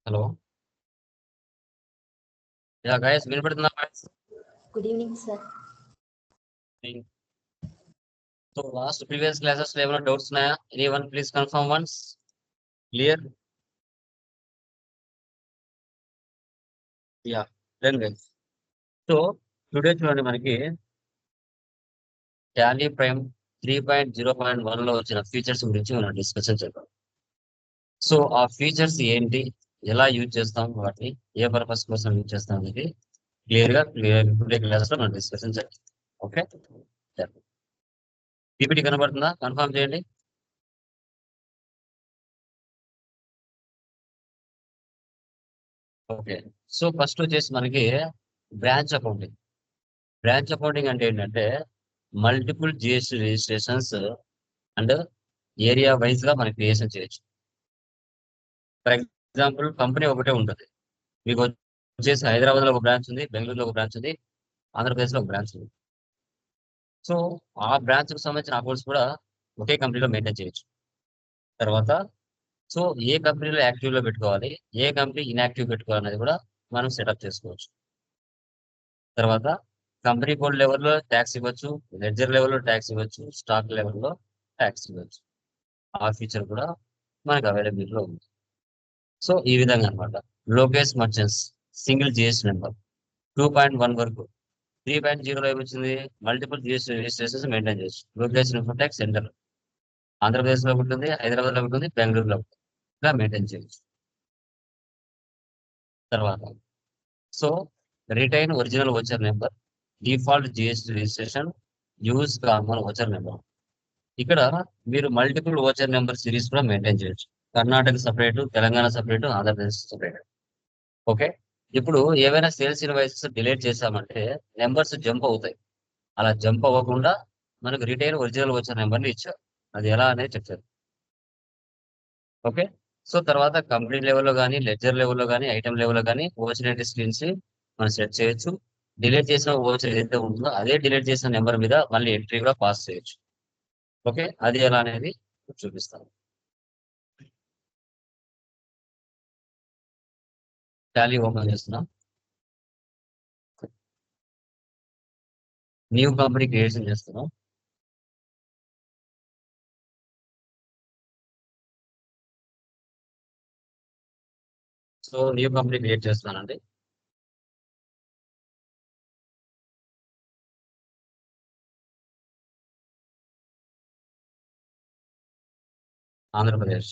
Hello. Guys వినపడుతుందా guys? Good evening sir. So last previous classes లో ఏమైనా doubts ఉన్నాయా? Any one please confirm once. Clear? Yeah, done guys. So today చూడండి, మనకి Tally prime 3.0.1 లో వచ్చిన ఫీచర్స్ గురించి మనం డిస్కషన్ చేద్దాం. సో ఆ ఫీచర్స్ ఏంటి, ఎలా యూజ్ చేస్తాం, వాటిని ఏ పర్పస్ కోసం యూజ్ చేస్తాం అనేది క్లియర్ టుడే క్లాస్ లో మనం డిస్కషన్ చేద్దాం. ఓకే, పీపీటీ కనబడుతుందా? కన్ఫర్మ్ చేయండి. ఓకే. సో ఫస్ట్ వచ్చేసి మనకి బ్రాంచ్ అకౌంటింగ్. బ్రాంచ్ అకౌంటింగ్ అంటే ఏంటంటే multiple GST registrations and area wise గా మనం క్రియేషన్ చేయొచ్చు. ఫర్ ఎగ్జాంపుల్, కంపెనీ ఒకటే ఉంటుంది. మీకు వచ్చేసి హైదరాబాద్ లో ఒక బ్రాంచ్ ఉంది, బెంగళూరులో ఒక బ్రాంచ్ ఉంది, ఆంధ్రప్రదేశ్ లో ఒక బ్రాంచ్ ఉంది. సో ఆ బ్రాంచ్ కు సంబంధించిన అకౌంట్స్ కూడా ఒకే కంపెనీలో మెయింటైన్ చేయొచ్చు. తర్వాత సో ఏ కంపెనీలో యాక్టివ్ లో పెట్టుకోవాలి, ఏ కంపెనీ ఇన్యాక్టివ్ పెట్టుకోవాలి అనేది కూడా మనం సెటప్ చేసుకోవచ్చు. తర్వాత కంపెనీ కోడ్ లెవెల్లో ట్యాక్స్ ఇవ్వచ్చు, లెడ్జర్ లెవెల్లో ట్యాక్స్ ఇవ్వచ్చు, స్టాక్ లెవెల్లో ట్యాక్స్ ఇవ్వచ్చు. ఆ ఫీచర్ కూడా మనకు అవైలబిలిటీలో ఉంది. సో ఈ విధంగా అనమాట. Lokesh merchants single GST number 2.1 వరకు. 3.0లో ఏమొచ్చింది? మల్టిపుల్ జిఎస్టీ రిజిస్ట్రేషన్స్ మెయింటైన్ చేయొచ్చు. లోకేష్ ఇన్ఫోమ్ ట్యాక్స్ సెంటర్ ఆంధ్రప్రదేశ్ లో ఉంటుంది, హైదరాబాద్ లో ఉంటుంది, బెంగళూరులో ఇంకా మెయింటైన్ చేయొచ్చు. తర్వాత so retain original voucher number, default GST registration, use common voucher number. ఇక్కడ మీరు మల్టిపుల్ ఓచర్ నెంబర్ సిరీస్ కూడా మెయింటైన్ చేయొచ్చు. Karnataka separate, Telangana separate, Andhra Pradesh separate. Okay. ఇప్పుడు ఏవైనా సేల్స్ ఇన్వాయిసెస్ డిలీట్ చేసామంటే నెంబర్స్ జంప్ అవుతాయి. అలా జంప్ అవ్వకుండా మనకు రిటైన్ ఒరిజినల్ ఓచర్ నెంబర్ని ఇచ్చారు. అది ఎలా అనేది చెప్తారు. ఓకే. సో తర్వాత కంపెనీ లెవెల్లో కానీ, లెడ్జర్ లెవెల్లో కానీ, ఐటమ్ లెవెల్లో కానీ ఓచర్ స్క్రీన్స్ మనం సెట్ చేయొచ్చు. డిలీట్ చేసిన ఓచర్ ఏదైతే ఉంటుందో అదే డిలీట్ చేసిన నెంబర్ మీద మళ్ళీ ఎంట్రీ కూడా పాస్ చేయొచ్చు. ఓకే, అది ఎలా అనేది చూపిస్తాను. టాలీ ఓపెన్ చేస్తున్నాం. న్యూ కంపెనీ క్రియేషన్ చేస్తున్నాం. సో న్యూ కంపెనీ క్రియేట్ చేస్తున్నానండి. Andhra Pradesh.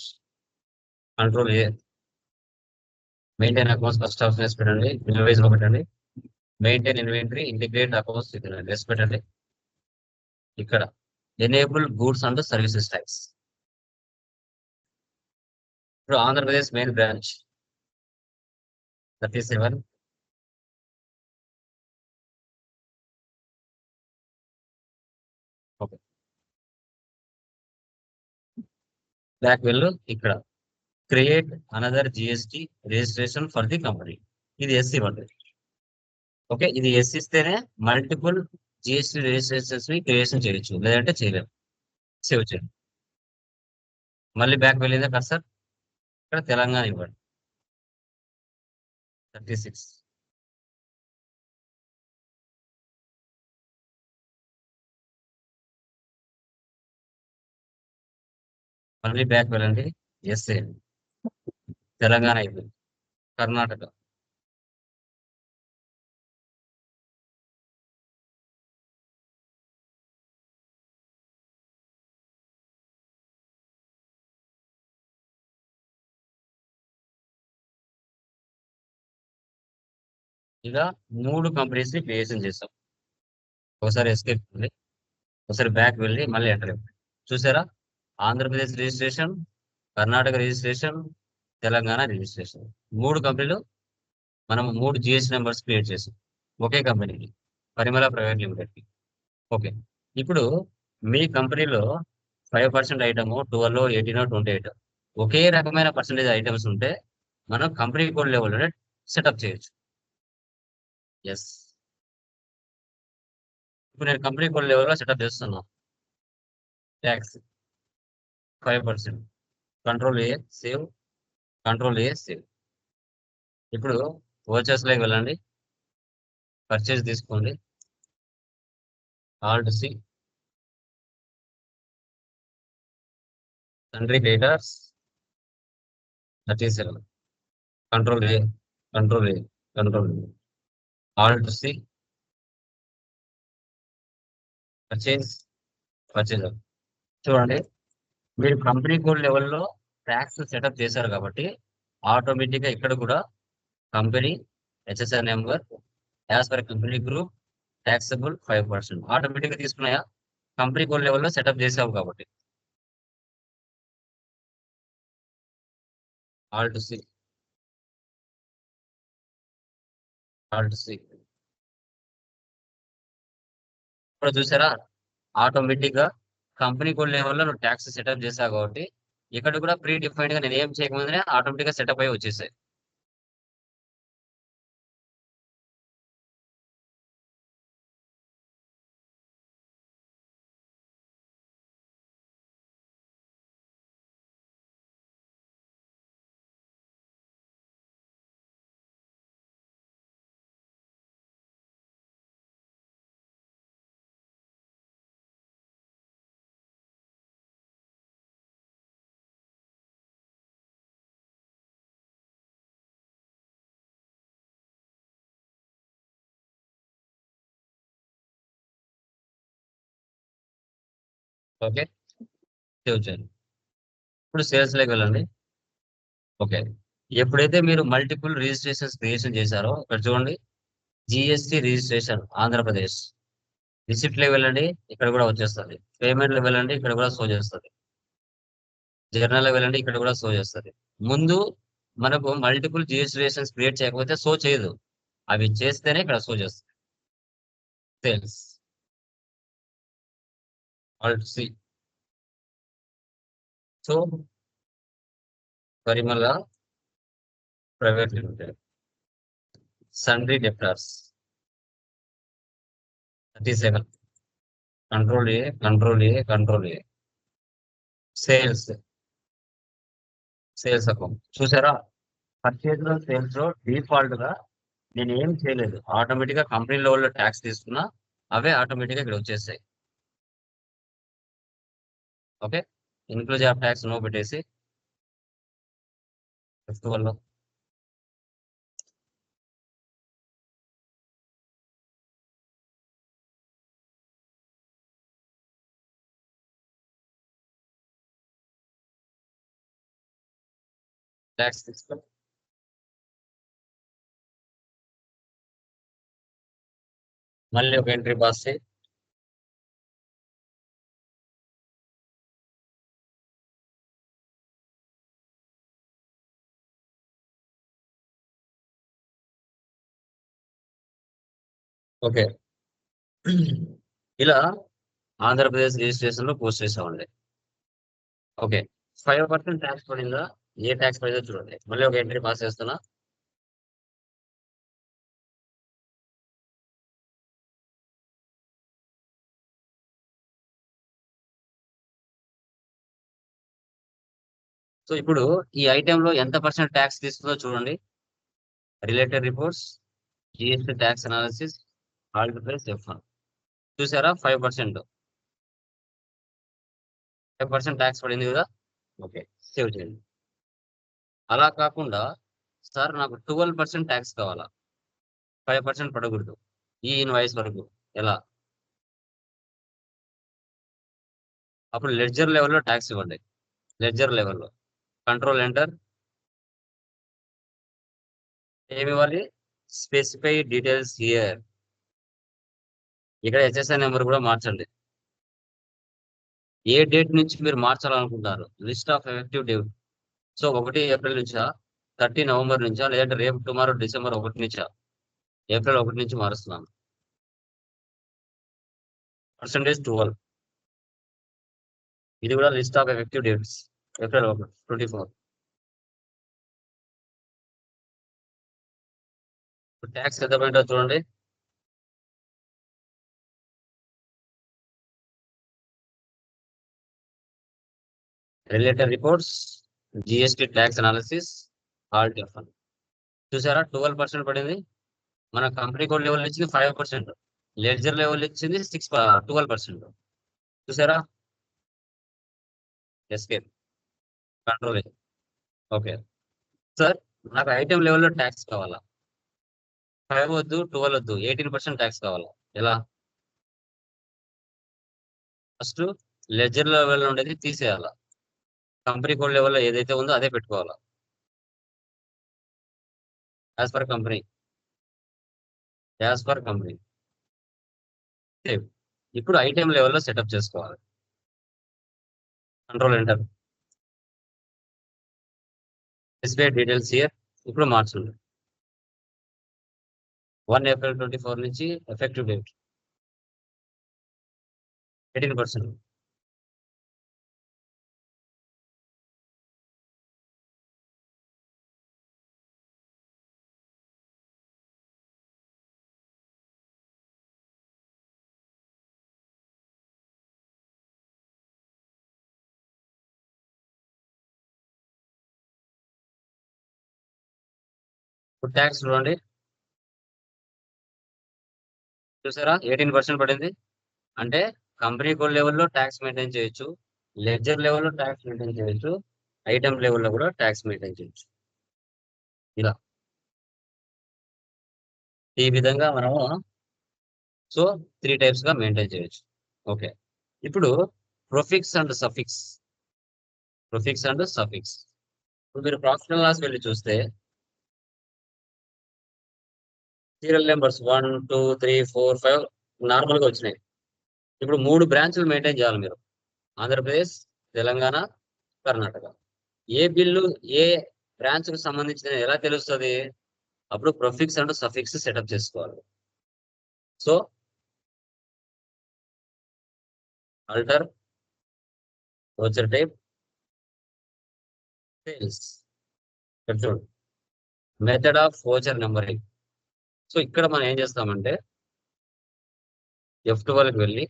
Control A. Maintain accounts first option వేసి పెట్టండి, ఇన్వాయిస్ లో పెట్టండి. మెయింటైన్ ఇన్వెంటరీ, ఇంటిగ్రేట్ అకౌంట్స్ వేసి పెట్టండి. ఇక్కడ enable goods and services tax. ఇప్పుడు Andhra Pradesh main branch 37. Okay, back వెళ్ళు. ఇక్కడ create another GST registration for the company. ఇది ఎస్ ఇవ్వండి. ఓకే, ఇది ఎస్ ఇస్తేనే మల్టిపుల్ జిఎస్టి రిజిస్ట్రేషన్స్ ని క్రియేషన్ చేయొచ్చు, లేదంటే చేయలేము. సేవ్ చేయండి. మళ్ళీ బ్యాక్ వెళ్ళిందే కర్సర్. ఇక్కడ తెలంగాణ ఇవ్వండి 36. మళ్ళీ బ్యాక్ వెళ్ళండి, ఎస్ చేయండి. తెలంగాణ అయిపోయింది. కర్ణాటక. ఇలా 3 కంపెనీస్ ని క్రియేషన్ చేస్తాం. ఒకసారి ఎస్కేప్ వెళ్ళి, ఒకసారి బ్యాక్ వెళ్ళి మళ్ళీ ఎంటర్ ఇవ్వండి. చూసారా? Andhra Pradesh registration, Karnataka registration, Telangana registration. 3 కంపెనీలు మనం 3 జిఎస్టీ నెంబర్స్ క్రియేట్ చేసాం ఒకే కంపెనీకి, పరిమళ ప్రైవేట్ లిమిటెడ్ కి. ఓకే. ఇప్పుడు మీ కంపెనీలో 5% ఐటమ్, 12, 18, 28 ఒకే రకమైన పర్సంటేజ్ ఐటమ్స్ ఉంటే మనం కంపెనీ కోడ్ లెవెల్లోనే సెటప్ చేయొచ్చు. ఎస్, ఇప్పుడు నేను కంపెనీ కోడ్ లెవెల్లో సెటప్ చేస్తున్నాను. Tax 5%. Control A save, control A save. ఇప్పుడు వోచర్స్లోకి వెళ్ళండి, పర్చేజ్ తీసుకోండి, ఆల్ట్ సి, సన్రీ డేటాస్ 37, control A, control A, control A, alt C, purchase, purchase. చూడండి, మీరు కంపెనీ కోడ్ లెవెల్లో ట్యాక్స్ సెటప్ చేశారు కాబట్టి ఆటోమేటిక్గా ఇక్కడ కూడా company HSR number as per company group taxable 5% ఆటోమేటిక్గా తీసుకున్నాయా? కంపెనీ కోడ్ లెవెల్లో సెటప్ చేసావు కాబట్టి. Alt C, alt C. ఇప్పుడు చూసారా, ఆటోమేటిక్గా కంపెనీ కోడ్ లెవెల్లో నువ్వు ట్యాక్స్ సెటప్ చేసావు కాబట్టి ఇక్కడ కూడా ప్రీ డిఫైన్డ్ గా నేను ఏం చేయకముందే ఆటోమేటిక్గా సెటప్ అయ్యి వచ్చేసాయి. ఓకే, సేవ్ చేయండి. ఇప్పుడు సేల్స్ లోకి వెళ్ళండి. ఓకే, ఎప్పుడైతే మీరు మల్టిపుల్ రిజిస్ట్రేషన్స్ క్రియేషన్ చేశారో ఇక్కడ చూడండి, జిఎస్టి రిజిస్ట్రేషన్ ఆంధ్రప్రదేశ్, రిసిప్ట్ లో వెళ్ళండి, ఇక్కడ కూడా వచ్చేస్తుంది. పేమెంట్ లో వెళ్ళండి, ఇక్కడ కూడా షో చేస్తుంది. జర్నల్ లో వెళ్ళండి, ఇక్కడ కూడా షో చేస్తుంది. ముందు మనకు మల్టిపుల్ రిజిస్ట్రేషన్స్ క్రియేట్ చేయకపోతే షో చేయదు, అవి చేస్తేనే ఇక్కడ షో చేస్తుంది. Sales, alt C, so Parimala private limited, sundry debtors 37, control A, control A, control A, sales, sales account. చూసారా, పర్చేజ్ లో సేల్స్ లో డిఫాల్ట్ గా నేను ఏం చేయలేదు, ఆటోమేటిక్ గా కంపెనీ లెవెల్లో ట్యాక్స్ తీసుకున్నా, అవే ఆటోమేటిక్ గా ఇక్కడ వచ్చేసాయి. Okay, inclusive of tax no పెట్టేసి ఫిఫ్త్ వన్ లో ట్యాక్స్ తీసుకో, మళ్ళీ ఒక ఎంట్రీ పాస్ చేయి. ఓకే, ఇలా ఆంధ్రప్రదేశ్ రిజిస్ట్రేషన్ లో పోస్ట్ చేసామండి. ఓకే, 5% ట్యాక్స్ పడిందా? ఏ ట్యాక్స్ పడిందో చూడండి, మళ్ళీ ఒక ఎంట్రీ పాస్ చేస్తున్నా. సో ఇప్పుడు ఈ ఐటెం లో ఎంత పర్సెంట్ ట్యాక్స్ తీసుకుందో చూడండి. Related reports, GST tax analysis, Alt plus F1. చూసారా, 5%, 5% ట్యాక్స్ పడింది కదా. ఓకే, సేవ్ చేయండి. అలా కాకుండా సార్ నాకు 12% ట్యాక్స్ కావాలా, 5% పడకూడదు ఈ ఇన్వాయిస్ వరకు, ఎలా? అప్పుడు లెడ్జర్ లెవెల్లో ట్యాక్స్ ఇవ్వండి. లెడ్జర్ లెవెల్లో కంట్రోల్ ఎంటర్, ఏమి ఇవ్వాలి? Specify details here. ఇక్కడ హెచ్ఎస్ఐ నెంబర్ కూడా మార్చండి. ఏ డేట్ నుంచి మీరు మార్చాలనుకుంటారు? List of effective date. So 1 April నుంచా, 30 నవంబర్ నుంచా, లేదంటే రేపు టుమారో డిసెంబర్ 1 నుంచా? ఏప్రిల్ 1 నుంచి మారుస్తున్నాను. పర్సంటేజ్ 12, ఇది కూడా list of effective dates, April 24. Tax ఎంత పడిందో చూడండి. Related reports, GST tax analysis, Alt F1. చూసారా 12% పడింది. మన కంపెనీ కోడ్ లెవెల్ ఇచ్చింది 5%. లెడ్జర్ లెవెల్ ఇచ్చింది 12%. చూసారా? Escape, control. ఓకే సార్, నాకు ఐటెం లెవెల్లో ట్యాక్స్ కావాలా? 5 వద్దు, 12 వద్దు, 18% ట్యాక్స్ కావాలా? ఎలా? ఫస్ట్ లెడ్జర్ లెవెల్ ఉండేది తీసేయాలా. కంపెనీ కోడ్ లెవెల్లో ఏదైతే ఉందో అదే పెట్టుకోవాలా, as per company. As per company. Save. ఇప్పుడు ఐటెం లెవెల్లో సెటప్ చేసుకోవాలి. Control enter. Display details here. ఇప్పుడు మార్చండి. 1 ఏప్రిల్ 24 నుంచి ఎఫెక్టివ్ డేట్ 18%. ఇప్పుడు ట్యాక్స్ చూడండి. చూసారా 18% పడింది. అంటే కంపెనీ కోడ్ లెవెల్లో ట్యాక్స్ మెయింటైన్ చేయొచ్చు, లెడ్జర్ లెవెల్లో ట్యాక్స్ మెయింటైన్ చేయొచ్చు, ఐటమ్ లెవెల్లో కూడా ట్యాక్స్ మెయింటైన్ చేయొచ్చు. ఇలా ఈ విధంగా మనము సో 3 టైప్స్ గా మెయింటైన్ చేయొచ్చు. ఓకే, ఇప్పుడు prefix and suffix. Prefix and suffix. ఇప్పుడు మీరు ప్రాఫిట్ అండ్ లాస్ వెళ్ళి చూస్తే సీరియల్ నెంబర్స్ 1, 2, 3, 4, 5 నార్మల్ గా వచ్చినాయి. ఇప్పుడు 3 బ్రాంచ్లు మెయింటైన్ చేయాలి మీరు. ఆంధ్రప్రదేశ్, తెలంగాణ, కర్ణాటక. ఏ బిల్లు ఏ బ్రాంచ్ కు సంబంధించిన ఎలా తెలుస్తుంది? అప్పుడు ప్రొఫిక్స్ అండ్ సఫిక్స్ సెటప్ చేసుకోవాలి. So alter voucher type sales. చూడండి, method of voucher numbering. So ఇక్కడ మనం ఏం చేస్తామంటే F12కి వెళ్ళి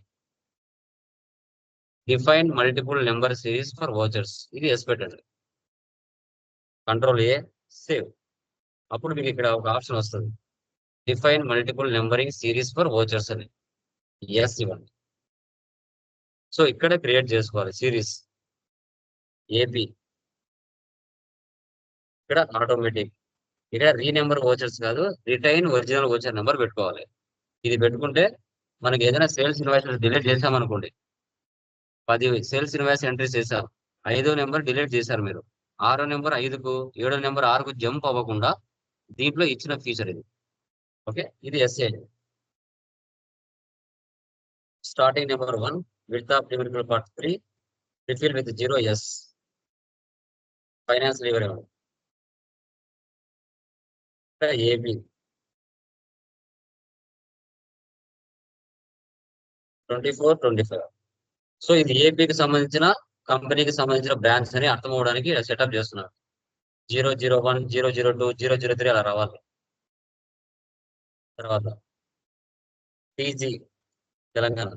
define multiple number series for vouchers, ఇది ఎస్ పెట్టండి. Control A, save. అప్పుడు మీకు ఇక్కడ ఒక ఆప్షన్ వస్తుంది, define multiple numbering series for vouchers అని. ఎస్ ఇవ్వండి. సో ఇక్కడ క్రియేట్ చేసుకోవాలి సిరీస్ ఏపీ. ఇక్కడ ఆటోమేటిక్. ఇక్కడ రీనెంబర్ వోచర్స్ కాదు, రిటైన్ ఒరిజినల్ వోచర్ నెంబర్ పెట్టుకోవాలి. ఇది పెట్టుకుంటే మనకి ఏదైనా సేల్స్ ఇన్వాయిస్ డిలీట్ చేసామనుకోండి, 10 సేల్స్ ఇన్వాయిస్ ఎంట్రీస్ చేశారు, 5వ నెంబర్ డిలీట్ చేశారు మీరు, 6వ నెంబర్ 5కు, 7వ నెంబర్ 6కు జంప్ అవ్వకుండా దీంట్లో ఇచ్చిన ఫీచర్ ఇది. ఓకే, ఇది SA. Starting number 1, with of లిమిటబుల్ పార్ట్ 3, రిఫిల్ విత్ 0 ఎస్. ఫైనాన్స్ లీవర్ ఏబి 24, 25. సో ఇది ఏపీకి సంబంధించిన కంపెనీకి సంబంధించిన బ్రాంచ్ అని అర్థం అవడానికి సెటప్ చేస్తున్నారు. 001, 002, 003 అలా రావాలి. తర్వాత TG Telangana.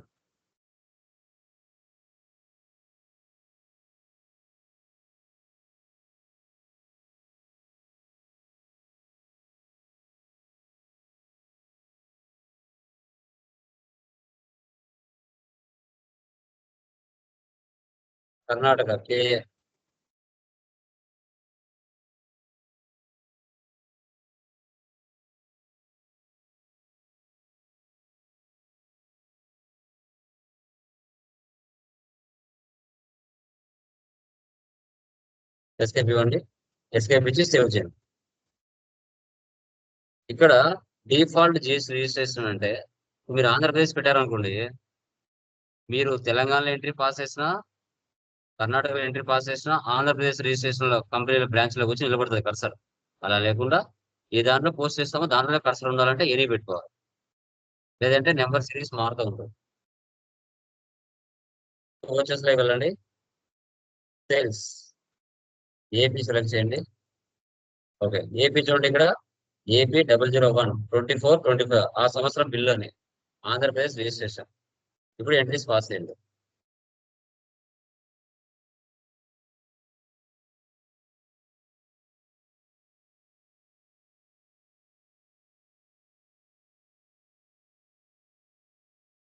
Karnataka KA. Escape ఇవ్వండి. ఎస్కేప్ ఇచ్చి సేవ్ చేయండి. ఇక్కడ డిఫాల్ట్ జిఎస్ రిజిస్ట్రేషన్ అంటే మీరు ఆంధ్రప్రదేశ్ పెట్టారనుకోండి, మీరు తెలంగాణలో ఎంట్రీ పాస్ చేసినా, కర్ణాటకలో ఎంట్రీ పాస్ చేసినా, ఆంధ్రప్రదేశ్ రిజిస్ట్రేషన్ లో కంపెనీల బ్రాంచ్ లోకి వచ్చి నిలబడుతుంది కర్సర్. అలా లేకుండా ఏ దాంట్లో పోస్ట్ చేస్తామో దాంట్లో కర్సర్ ఉండాలంటే ఎనీ పెట్టుకోవాలి, లేదంటే నెంబర్ సిరీస్ మారుతూ ఉంటుంది. వచ్చేసి వెళ్ళండి, సేల్స్ ఏపీ సెలెక్ట్ చేయండి. ఓకే, ఏపీ చూడండి ఇక్కడ ఏపీ 001, 24, 25 ఆ సంవత్సరం బిల్లు అని ఆంధ్రప్రదేశ్ రిజిస్ట్రేషన్. ఇప్పుడు ఎంట్రీస్ పాస్ చేయండి.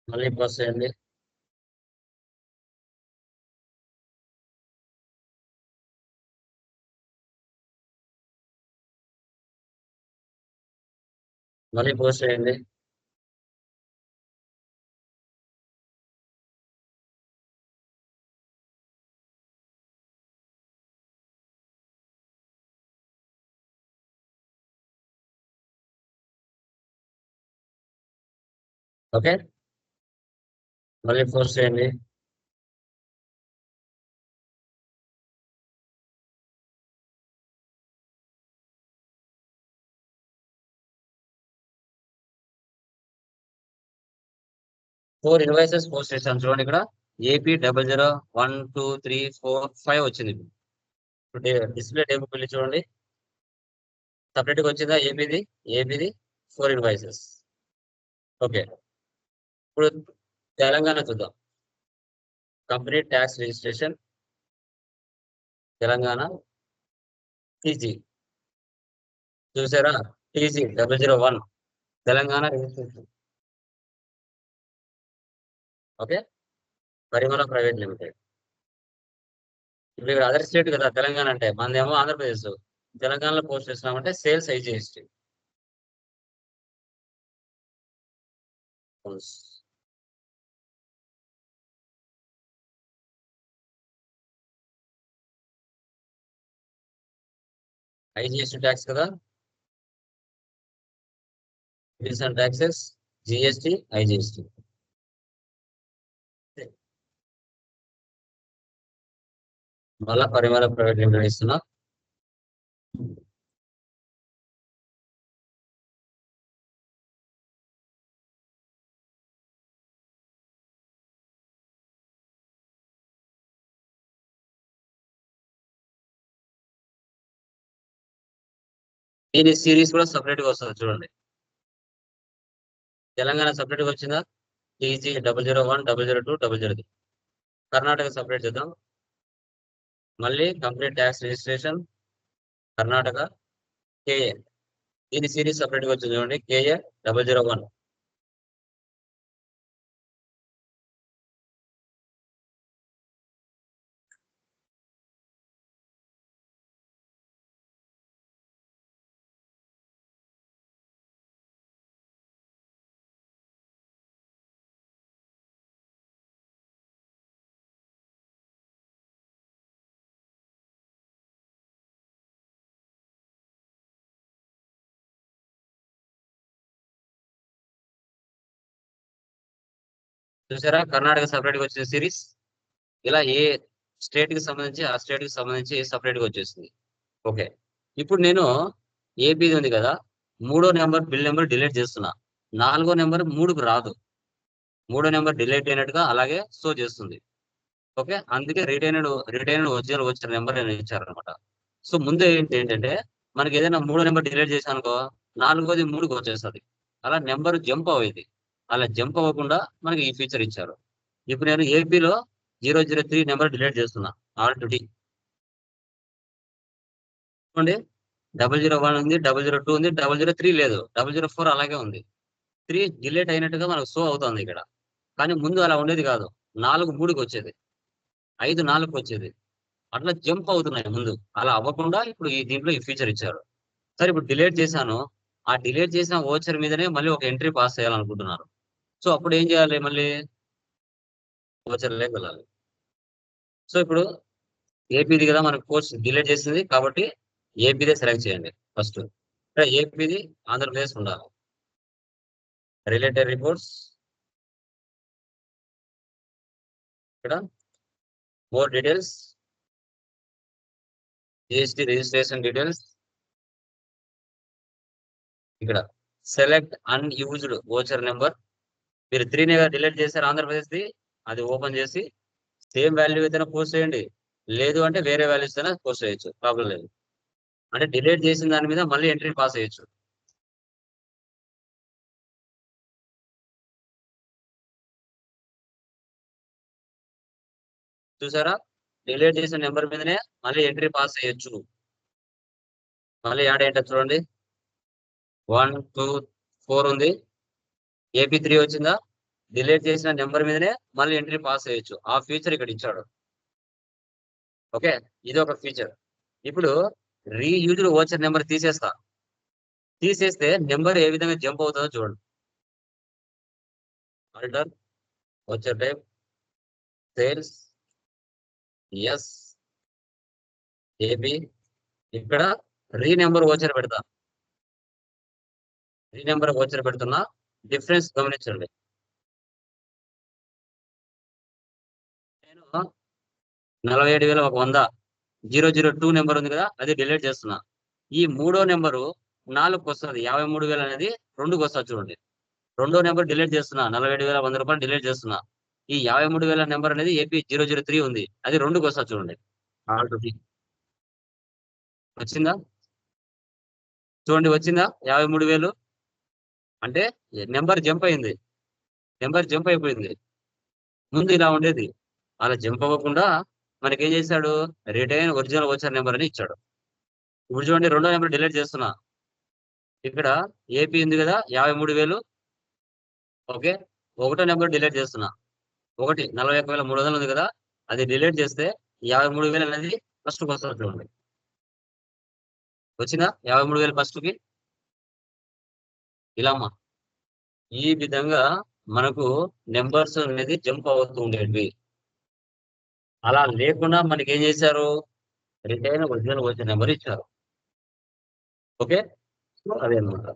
మళ్ళీ ప్రాసెస్ చేయండి. మళ్ళీ పోస్ట్ చేయండి. ఓకే, మళ్ళీ పోస్ట్ చేయండి. ఫోర్ ఇన్వాయిసెస్ పోస్ట్ చేశాను చూడండి. ఇక్కడ ఏపీ 001234 5 వచ్చింది. ఇప్పుడు డిస్ప్లే టేబుల్ వెళ్ళి చూడండి. సపరేట్ గా వచ్చిందా ఏపీది? ఏపీది 4 ఇన్వాయిసెస్. ఓకే, ఇప్పుడు తెలంగాణ చూద్దాం. Company tax registration Telangana TG చూసారా? TG 001 Telangana registration. Okay, Parimala private limited. ఇప్పుడు ఇక్కడ అదర్ స్టేట్ కదా తెలంగాణ అంటే, మనదేమో ఆంధ్రప్రదేశ్. తెలంగాణలో పోస్ట్ చేస్తున్నామంటే సేల్స్ ఐజిఎస్టీ. ఐజిఎస్టీ ట్యాక్స్ కదా, రీసెంట్ ట్యాక్సెస్ జిఎస్టీ ఐజిఎస్టీ. మళ్ళా పరిమళ ప్రైవేట్ లిమిటెడ్ ఇస్తున్నా. దీని సిరీస్ కూడా సపరేట్ గా వస్తుంది చూడండి. తెలంగాణ సపరేట్ గా వచ్చిందా? టీజీ 001 002 003. కర్ణాటక సపరేట్ చేద్దాం. మళ్ళీ complete tax registration Karnataka KA. దీని సిరీస్ సపరేట్ గా వచ్చింది చూడండి. కేఏ 001. చూసారా కర్ణాటక సపరేట్ గా వచ్చిన సిరీస్. ఇలా ఏ స్టేట్ కి సంబంధించి ఆ స్టేట్ కి సంబంధించి సపరేట్ గా వచ్చేసింది. ఓకే, ఇప్పుడు నేను ఏపీ ఉంది కదా, మూడో నెంబర్ బిల్ నెంబర్ డిలీట్ చేస్తున్నా. నాలుగో నెంబర్ మూడుకు రాదు. మూడో నెంబర్ డిలీట్ అయినట్టుగా అలాగే షో చేస్తుంది. ఓకే, అందుకే రిటైనడ్ ఒరిజినల్ వచ్చిన నెంబర్ నేను ఇచ్చారనమాట. సో ముందు ఏంటంటే మనకి ఏదైనా మూడో నెంబర్ డిలీట్ చేశానుకో, నాలుగోది మూడుకు వచ్చేస్తుంది. అలా నెంబర్ జంప్ అవ్వేది. అలా జంప్ అవ్వకుండా మనకి ఈ ఫీచర్ ఇచ్చారు. ఇప్పుడు నేను ఏపీలో 003 నెంబర్ డిలీట్ చేస్తున్నా. ఆల్రెడీ చూడండి, 001 ఉంది, 002 ఉంది, 003 లేదు, 004 అలాగే ఉంది. 3 డిలీట్ అయినట్టుగా మనకు షో అవుతుంది ఇక్కడ. కానీ ముందు అలా ఉండేది కాదు. 4 3కి వచ్చేది, 5 4కి వచ్చేది. అట్లా జంప్ అవుతున్నాయి ముందు. అలా అవ్వకుండా ఇప్పుడు దీంట్లో ఈ ఫీచర్ ఇచ్చారు. సరే, ఇప్పుడు డిలీట్ చేశాను. ఆ డిలీట్ చేసిన ఓచర్ మీదనే మళ్ళీ ఒక ఎంట్రీ పాస్ చేయాలనుకుంటున్నారు. సో అప్పుడు ఏం చేయాలి? మళ్ళీ ఓచర్ లేక వెళ్ళాలి. సో ఇప్పుడు ఏపీది కదా మనకు కోర్స్ డిలీట్ చేసింది కాబట్టి ఏపీదే సెలెక్ట్ చేయండి ఫస్ట్. ఏపీది ఆంధ్రప్రదేశ్ ఉండాలి. రిలేటెడ్ రిపోర్ట్స్ ఇక్కడ more details, GST registration details. ఇక్కడ సెలెక్ట్ అన్యూజ్డ్ ఓచర్ నెంబర్. మీరు 3ని డిలీట్ చేశారు ఆంధ్రప్రదేశ్ది, అది ఓపెన్ చేసి సేమ్ వాల్యూ అయితేనే పోస్ట్ చేయండి. లేదు అంటే వేరే వాల్యూస్ అయినా పోస్ట్ చేయొచ్చు, ప్రాబ్లం లేదు. అంటే డిలీట్ చేసిన దాని మీద మళ్ళీ ఎంట్రీ పాస్ చేయొచ్చు. చూసారా? డిలీట్ చేసిన నెంబర్ మీదనే మళ్ళీ ఎంట్రీ పాస్ చేయొచ్చు. మళ్ళీ యాడ్ ఏంటో చూడండి. 1 2 4 ఉంది. ఏపీ 3 వచ్చిందా? డిలీట్ చేసిన నెంబర్ మీదనే మళ్ళీ ఎంట్రీ పాస్ చేయొచ్చు. ఆ ఫీచర్ ఇక్కడ ఇచ్చాడు. ఓకే, ఇది ఒక ఫీచర్. ఇప్పుడు రీయూజ్డ్ ఓచర్ నెంబర్ తీసేస్తే నెంబర్ ఏ విధంగా జంప్ అవుతుందో చూడండి. Alter voucher type sales S AB. ఇక్కడ రీ నెంబర్ ఓచర్ పెడుతున్నా. డిఫరెన్స్ గమనించండి. నేను 47,100 002 నెంబర్ ఉంది కదా, అది డిలీట్ చేస్తున్నా. ఈ మూడో నెంబరు 4కి వస్తుంది. 53,000 అనేది 2కి వస్తుంది చూడండి. రెండో నెంబర్ డిలీట్ చేస్తున్నా. 47,100 రూపాయలు డిలీట్ చేస్తున్నా. ఈ 53,000 నెంబర్ అనేది ఏపీ 003 ఉంది, అది 2కి వస్తుంది చూడండి. వచ్చిందా? చూడండి, వచ్చిందా 53,000. అంటే నెంబర్ జంప్ అయిపోయింది. ముందు ఇలా ఉండేది, అలా జంప్ అవ్వకుండా మనకేం చేశాడు, రిటైన్ ఒరిజినల్ ఓచర్ నెంబర్ అని ఇచ్చాడు. ఇప్పుడు చూడండి, రెండో నెంబర్ డిలీట్ చేస్తున్నా. ఇక్కడ ఏపీ ఉంది కదా 53,000. ఓకే, ఒకటో నెంబర్ డిలీట్ చేస్తున్నా. 41,300 ఉంది కదా, అది డిలీట్ చేస్తే 53,000 అనేది ఫస్ట్కి వస్తుంది చూడండి. వచ్చిందా 53,000 ఫస్ట్కి? ఇలా అమ్మా, ఈ విధంగా మనకు నెంబర్స్ అనేది జంప్ అవుతూ ఉండేవి. అలా లేకుండా మనకి ఏం చేశారు, రిటైన్ ఒరిజినల్ ఓచర్ నెంబర్ ఇచ్చారు. ఓకే, అదే అనమాట.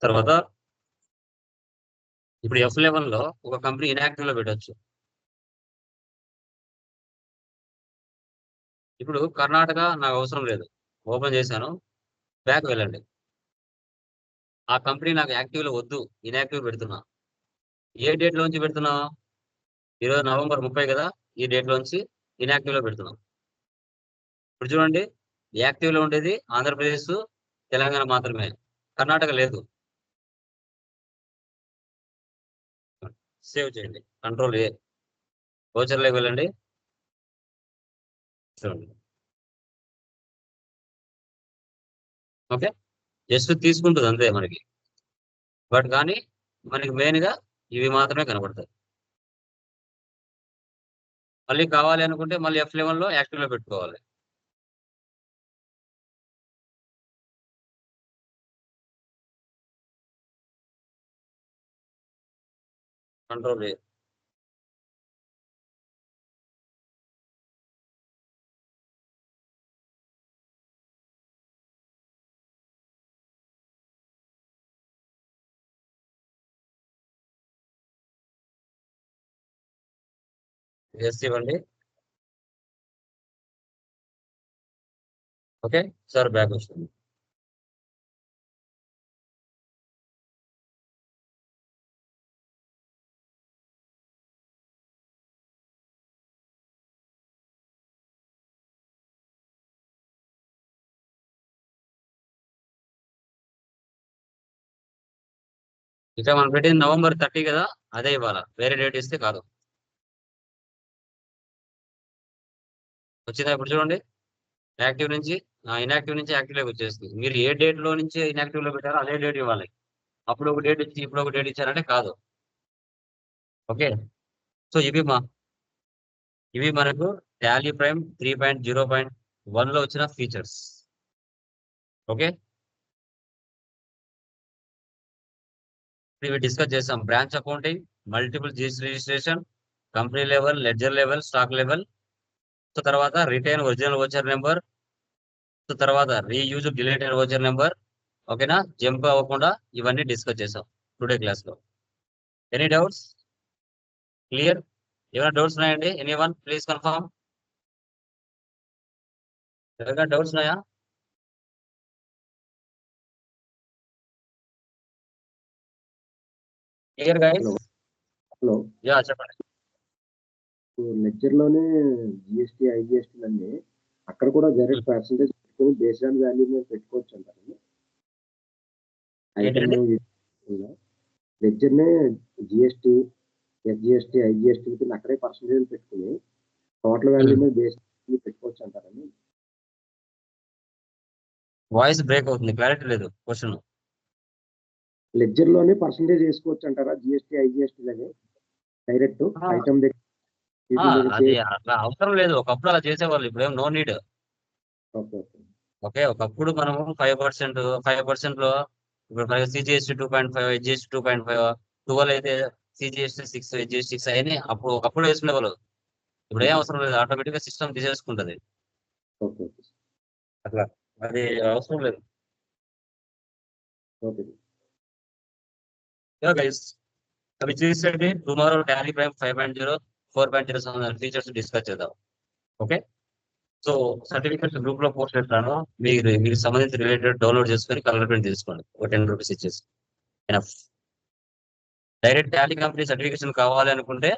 తర్వాత ఇప్పుడు F11 లో ఒక కంపెనీ ఇన్యాక్టివ్ లో పెట్టచ్చు. ఇప్పుడు కర్ణాటక నాకు అవసరం లేదు, ఓపెన్ చేశాను. బ్యాక్ వెళ్ళండి. ఆ కంపెనీ నాకు యాక్టివ్ లో వద్దు, ఇన్యాక్టివ్ పెడుతున్నా. ఏ డేట్ లోంచి పెడుతున్నా? ఈరోజు నవంబర్ 30 కదా, ఈ డేట్ లోంచి ఇన్యాక్టివ్ లో పెడుతున్నాం. ఇప్పుడు చూడండి, యాక్టివ్ లో ఉండేది ఆంధ్రప్రదేశ్, తెలంగాణ మాత్రమే, కర్ణాటక లేదు. సేవ్ చేయండి, కంట్రోల్ ఏ, ఓచర్లోకి వెళ్ళండి. చూడండి. ఓకే, జస్ట్ తీసుకుంటుంది అంతే మనకి. బట్ కానీ మనకి మెయిన్ గా ఇవి మాత్రమే కనబడతాయి. మళ్ళీ కావాలి అనుకుంటే మళ్ళీ F11 లో యాక్టివ్ లో పెట్టుకోవాలి. Control A. ఎస్ ఇవ్వండి. ఓకే సార్, బ్యాక్ వస్తుంది. ఇక మనం పెట్టింది నవంబర్ 30 కదా, అదే ఇవ్వాలా, వేరే డేట్ ఇస్తే కాదు. వచ్చిందా? ఇప్పుడు చూడండి, యాక్టివ్ నుంచి ఇన్యాక్టివ్ నుంచి యాక్టివ్ లోకి వచ్చేస్తుంది. మీరు ఏ డేట్ లో నుంచి ఇన్యాక్టివ్ లో పెట్టారో అదే డేట్ ఇవ్వాలి. అప్పుడు ఒక డేట్ ఇచ్చి ఇప్పుడు ఒక డేట్ ఇచ్చారంటే కాదు. ఓకే, సో ఇవి మనకు టాలీ ప్రైమ్ 3.0.1 లో వచ్చిన ఫీచర్స్. ఓకే, ఇవి డిస్కస్ చేసాం. Branch accounting, multiple GS registration, company level, ledger level, stock level. So తర్వాత retain original voucher number. So తర్వాత రీయూజ్ డిలీటెడ్ ఓచర్ నెంబర్. ఓకేనా, జంప్ అవ్వకుండా ఇవన్నీ డిస్కస్ చేసాం టుడే క్లాస్ లో. Any doubts? క్లియర్? ఏమైనా డౌట్స్ ఉన్నాయండి? Any one please confirm. ఎవరికైనా డౌట్స్ ఉన్నాయా? Clear guys? హలో, యా చెప్పండి. లెక్చర్ లోనే జిఎస్టీ ఐజిఎస్టీ అన్ని అక్కడ కూడా డైరెక్ట్ పర్సంటేజ్ పెట్టుకొని బేస్డ్ ఆన్ వాల్యూ మీద పెట్టుకోవచ్చు అంటారు. ఐటమ్ లెక్చర్ నే జిఎస్టీ, ఎస్జిఎస్టీ, ఐజిఎస్టీ కింద అక్కడే పర్సంటేజ్ పెట్టుకుని టోటల్ వాల్యూ మీద బేస్ పెట్టుకోవచ్చు అంటారని. వాయిస్ బ్రేక్ అవుతుంది, క్లారిటీ లేదు క్వశ్చన్. లెడ్జర్ లోనే పర్సంటేజ్ వేసుకోవచ్చు అంటారా? జిఎస్టీ ఐజిఎస్టీ లాగే డైరెక్ట్ ఆ, ఐటమ్ దగ్గర ఆ, అది అట్లా అవసరం లేదు. ఒకప్పుడు అలా చేసేవాళ్ళు, ఇప్పుడేం no need. Okay okay okay, ఒకప్పుడు మనము 5% లో ఇప్పుడు మనకి సిజిఎస్టీ 2.5, హెచ్జిఎస్టీ 2.5, 12 అయితే సిజిఎస్టీ 6, హెచ్జిఎస్టీ 6 అని అప్పుడు ఒకప్పుడు వేసుకునేవాళ్ళు. ఇప్పుడు ఏం అవసరం లేదు, ఆటోమేటిక్ గా సిస్టమ్ తీసేసుకుంటది. ఓకే ఓకే అట్లా అది అవసరం లేదు. ఓకే గైస్, అవి చేసేది టుమారో టాలీ ప్రైమ్ 5.0, 4.0 సంబంధించిన ఫీచర్స్ డిస్కస్ చేద్దాం. ఓకే, సో సర్టిఫికేట్ గ్రూప్ లో పోస్ట్ చేస్తాను. మీకు సంబంధించిన రిలేటెడ్ డౌన్లోడ్ చేసుకొని కలర్ ప్రింట్ తీసుకోండి, ఒక 10 రూపీస్ ఇచ్చేసి. Enough. Direct Tally company certification కావాలి అనుకుంటే